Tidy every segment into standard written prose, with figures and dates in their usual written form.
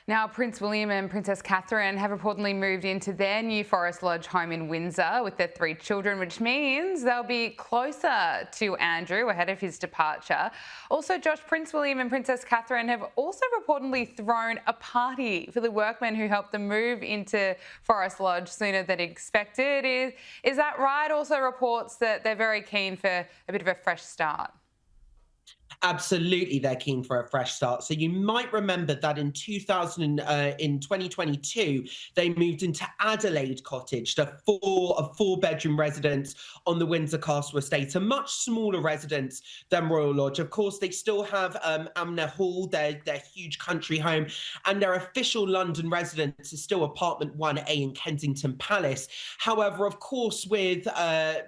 Now, Prince William and Princess Catherine have reportedly moved into their new Forest Lodge home in Windsor with their 3 children, which means they'll be closer to Andrew ahead of his departure. Also, Prince William and Princess Catherine have also reportedly thrown a party for the workmen who helped them move into Forest Lodge sooner than expected. Is that right? Also reports that they're very keen for a bit of a fresh start. Absolutely, they're keen for a fresh start. So you might remember that in 2022, they moved into Adelaide Cottage, a four-bedroom residence on the Windsor Castle estate, a much smaller residence than Royal Lodge. Of course, they still have Amner Hall, their huge country home, and their official London residence is still apartment 1A in Kensington Palace. However, of course, with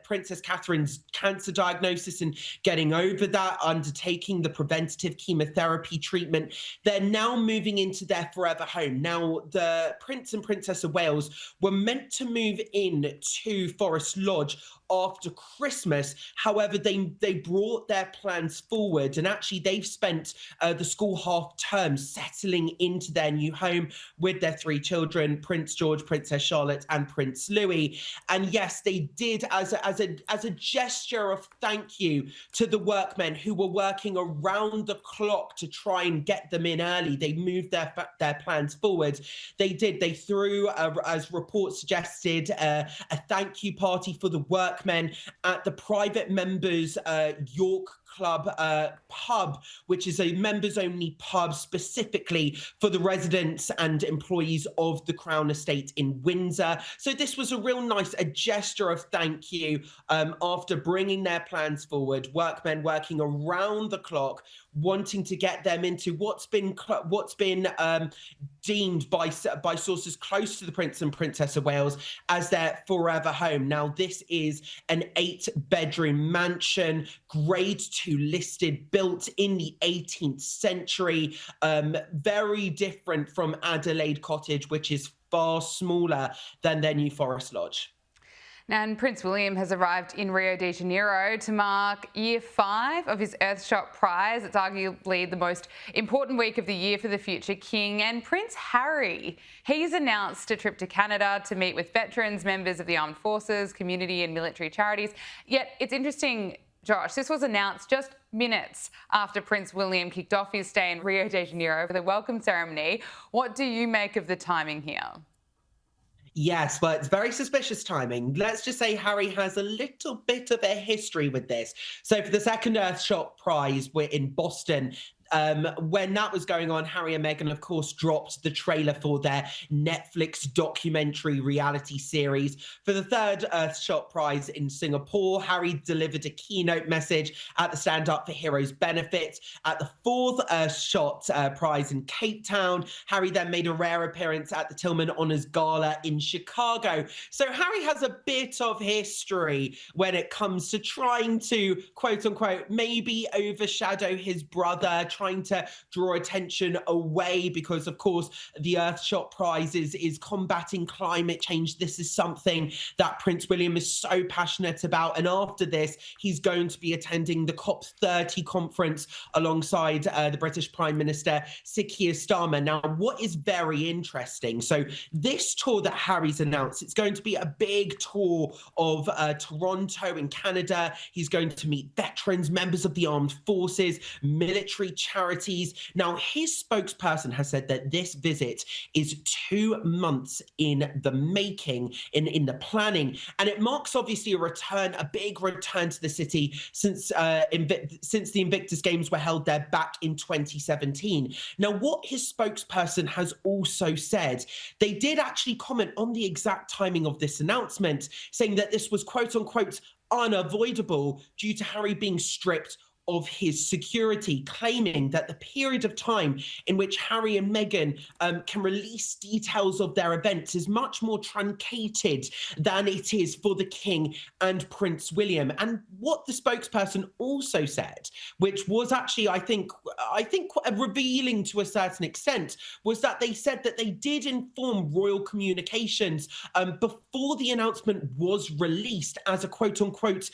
Princess Catherine's cancer diagnosis and getting over that, undertaking the preventative chemotherapy treatment, they're now moving into their forever home. Now, the Prince and Princess of Wales were meant to move in to Forest Lodge after Christmas. However, they brought their plans forward, and actually they've spent the school half term settling into their new home with their 3 children, Prince George, Princess Charlotte, and Prince Louis. And yes, they did, as a gesture of thank you to the workmen who were working around the clock to try and get them in early. They moved their plans forward. They threw, as reports suggested, a thank you party for the workmen at the private members York Club pub, which is a members only pub specifically for the residents and employees of the Crown Estate in Windsor. So this was a real nice gesture of thank you after bringing their plans forward. Workmen working around the clock, wanting to get them into what's been deemed by sources close to the Prince and Princess of Wales as their forever home. Now, this is an 8-bedroom mansion, grade 2 listed, built in the 18th century, very different from Adelaide Cottage, which is far smaller than their new Forest Lodge. And Prince William has arrived in Rio de Janeiro to mark year 5 of his Earthshot Prize. It's arguably the most important week of the year for the future king. And Prince Harry, he's announced a trip to Canada to meet with veterans, members of the armed forces, community and military charities. Yet it's interesting, Josh, this was announced just minutes after Prince William kicked off his stay in Rio de Janeiro for the welcome ceremony. What do you make of the timing here? Yes, but it's very suspicious timing. Let's just say Harry has a little bit of a history with this. So for the second Earthshot Prize, we're in Boston. When that was going on, Harry and Meghan, of course, dropped the trailer for their Netflix documentary reality series. For the third Earthshot Prize in Singapore, Harry delivered a keynote message at the Stand Up for Heroes benefit. At the fourth Earthshot Prize in Cape Town, Harry then made a rare appearance at the Tillman Honours Gala in Chicago. So Harry has a bit of history when it comes to trying to, quote unquote, maybe overshadow his brother, trying to draw attention away because, of course, the Earthshot Prize is combating climate change. This is something that Prince William is so passionate about. And after this, he's going to be attending the COP30 conference alongside the British Prime Minister, Sir Keir Starmer. Now, what is very interesting, so this tour that Harry's announced, it's going to be a big tour of Toronto in Canada. He's going to meet veterans, members of the armed forces, military charities. Now, his spokesperson has said that this visit is 2 months in the making, in the planning, and it marks obviously a big return to the city since the Invictus Games were held there back in 2017. Now, what his spokesperson has also said, they did actually comment on the exact timing of this announcement, saying that this was quote unquote unavoidable due to Harry being stripped of his security, claiming that the period of time in which Harry and Meghan can release details of their events is much more truncated than it is for the King and Prince William. And what the spokesperson also said, which was actually, I think revealing to a certain extent, was that they said that they did inform Royal Communications before the announcement was released as a quote-unquote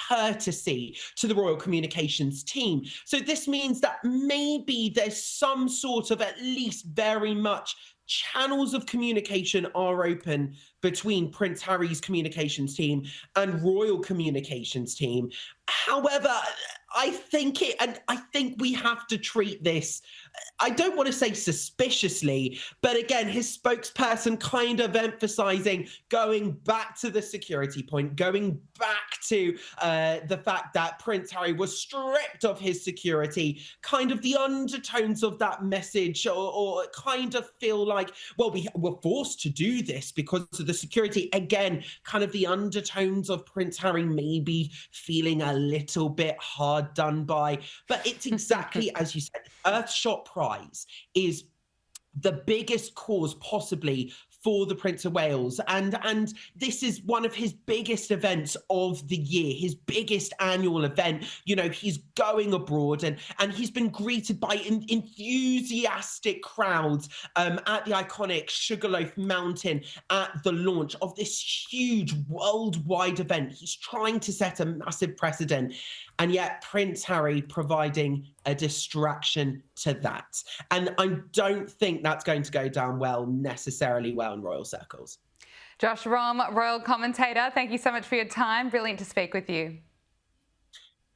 courtesy to the royal communications team. So this means that maybe there's some sort of, at least very much, channels of communication are open between Prince Harry's communications team and royal communications team. However, I think we have to treat this, I don't want to say suspiciously, but again, his spokesperson kind of emphasizing going back to the security point, going back to the fact that Prince Harry was stripped of his security, kind of the undertones of that message, or kind of feel like, well, we were forced to do this because of the security. Again, kind of the undertones of Prince Harry maybe feeling a little bit hard done by. But it's exactly as you said, Earthshot Prize is the biggest cause possibly for the Prince of Wales. And this is one of his biggest events of the year, his biggest annual event. You know, he's going abroad and he's been greeted by enthusiastic crowds at the iconic Sugarloaf Mountain at the launch of this huge worldwide event. He's trying to set a massive precedent. And yet Prince Harry providing a distraction to that. And I don't think that's going to go down necessarily well in royal circles. Josh Rom, royal commentator, thank you so much for your time. Brilliant to speak with you.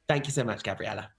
Thank you so much, Gabriella.